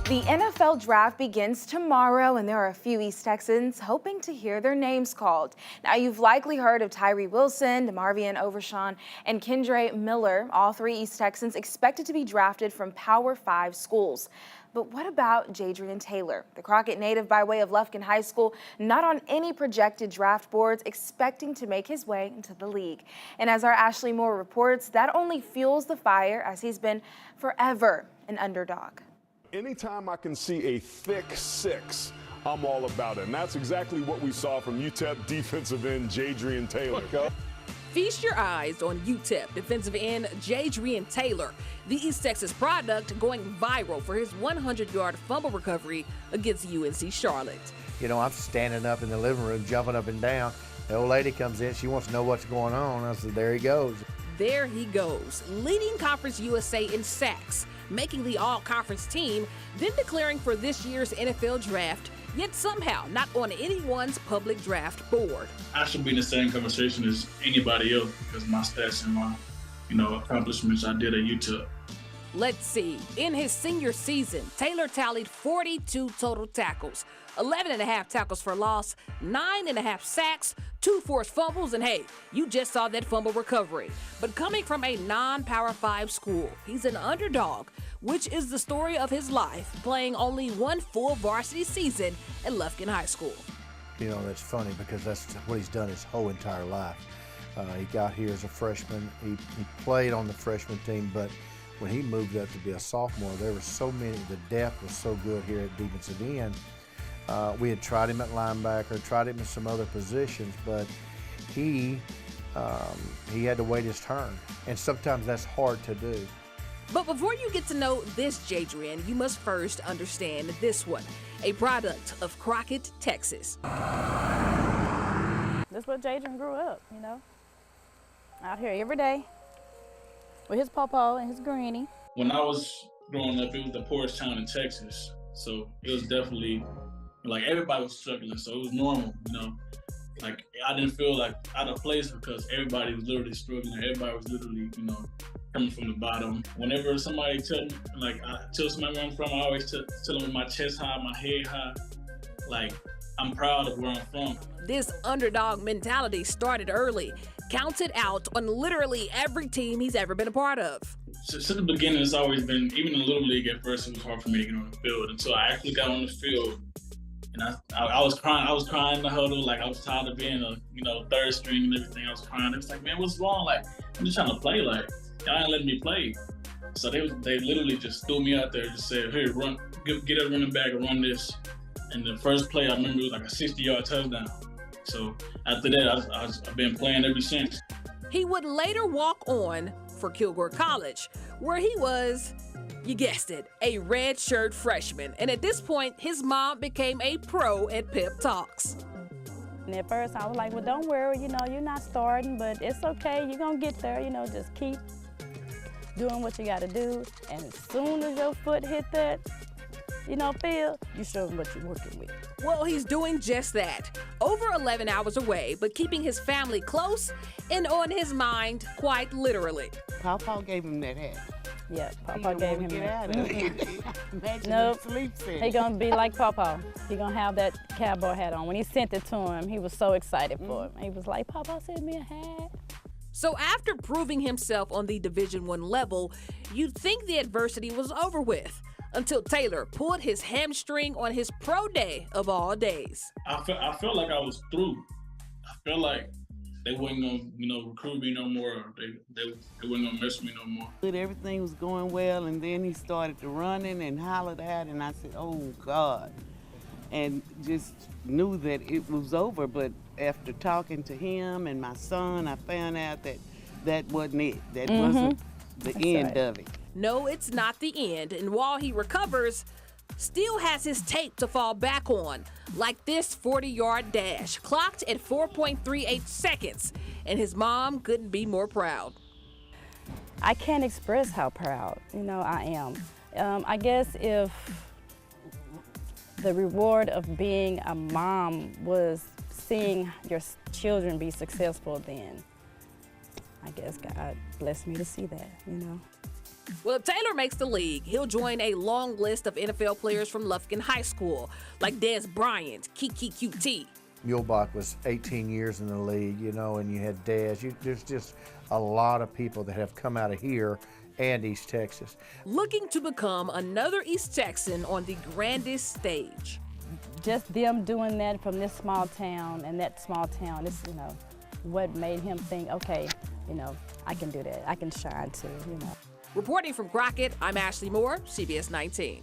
The NFL draft begins tomorrow, and there are a few East Texans hoping to hear their names called. Now, you've likely heard of Tyree Wilson, DeMarvion Overshawn, and Kendre Miller, all three East Texans expected to be drafted from Power 5 schools. But what about Jadrian Taylor, the Crockett native by way of Lufkin High School, not on any projected draft boards, expecting to make his way into the league? And as our Ashley Moore reports, that only fuels the fire, as he's been forever an underdog. Anytime I can see a thick six, I'm all about it. And that's exactly what we saw from UTEP defensive end Jadrian Taylor. Feast your eyes on UTEP defensive end Jadrian Taylor, the East Texas product, going viral for his 100-yard fumble recovery against UNC Charlotte. You know, I'm standing up in the living room, jumping up and down. The old lady comes in, she wants to know what's going on. I said, there he goes. There he goes, leading Conference USA in sacks, making the all-conference team, then declaring for this year's NFL draft, yet somehow not on anyone's public draft board. I should be in the same conversation as anybody else because my stats and my, accomplishments I did at UTEP. Let's see. In his senior season, Taylor tallied 42 total tackles, 11.5 tackles for loss, 9.5 sacks, 2 forced fumbles, and hey, you just saw that fumble recovery. But coming from a non-Power 5 school, he's an underdog, which is the story of his life, playing only one full varsity season at Lufkin High School. You know, that's funny because that's what he's done his whole entire life. He got here as a freshman. He played on the freshman team, but when he moved up to be a sophomore, there were so many, the depth was so good here at defensive end. We had tried him at linebacker, tried him in some other positions, but he had to wait his turn, and sometimes that's hard to do. But before you get to know this Jadrian, you must first understand this one, a product of Crockett, Texas. That's where Jadrian grew up, out here every day with his pawpaw and his granny. When I was growing up, it was the poorest town in Texas, so it was definitely like everybody was struggling, so it was normal, Like I didn't feel like out of place because everybody was literally struggling. Everybody was literally, coming from the bottom. Whenever somebody tell somebody where I'm from, I always tell them with my chest high, my head high, like I'm proud of where I'm from. This underdog mentality started early, counted out on literally every team he's ever been a part of. Since the beginning, it's always been, even in the Little League at first, it was hard for me to get on the field until I actually got on the field. And I was crying in the huddle, like I was tired of being a, third string and everything. I was crying. It was like, man, what's wrong? Like, I'm just trying to play. Like, y'all ain't letting me play. So they literally just threw me out there and just said, here, run, get a running back and run this. And the first play, I remember it was like a 60-yard touchdown. So after that, I've been playing ever since. He would later walk on for Kilgore College, where he was, you guessed it, a redshirt freshman. And at this point, his mom became a pro at pep talks. And at first I was like, well, don't worry, you're not starting, but it's okay, you're gonna get there, just keep doing what you gotta do. And as soon as your foot hit that, field, you show them what you're working with. Well, he's doing just that. Over 11 hours away, but keeping his family close and on his mind, quite literally. Pawpaw gave him that hat. Yeah, Pawpaw gave him that. Imagine nope, sleep in. He gonna be like Pawpaw. He gonna have that cowboy hat on. When he sent it to him, he was so excited for him. He was like, Pawpaw sent me a hat. So after proving himself on the Division I level, you'd think the adversity was over with, until Taylor pulled his hamstring on his pro day of all days. I felt like I was through. I felt like they wasn't gonna, recruit me no more. They wasn't gonna mess with me no more. Everything was going well, and then he started to running and hollered out, and I said, oh God. And just knew that it was over, but after talking to him and my son, I found out that wasn't it. That wasn't the end of it. No, it's not the end, and while he recovers, still has his tape to fall back on, like this 40-yard dash, clocked at 4.38 seconds, and his mom couldn't be more proud. I can't express how proud, I am. I guess if the reward of being a mom was seeing your children be successful, then I guess God blessed me to see that, Well, if Taylor makes the league, he'll join a long list of NFL players from Lufkin High School, like Dez Bryant, Kiki QT. Muehlbach was 18 years in the league, you know, and you had Dez. There's just a lot of people that have come out of here and East Texas. Looking to become another East Texan on the grandest stage. Just them doing that from this small town and that small town, this, you know, what made him think, okay, you know, I can do that. I can shine too, you know. Reporting from Crockett, I'm Ashley Moore, CBS 19.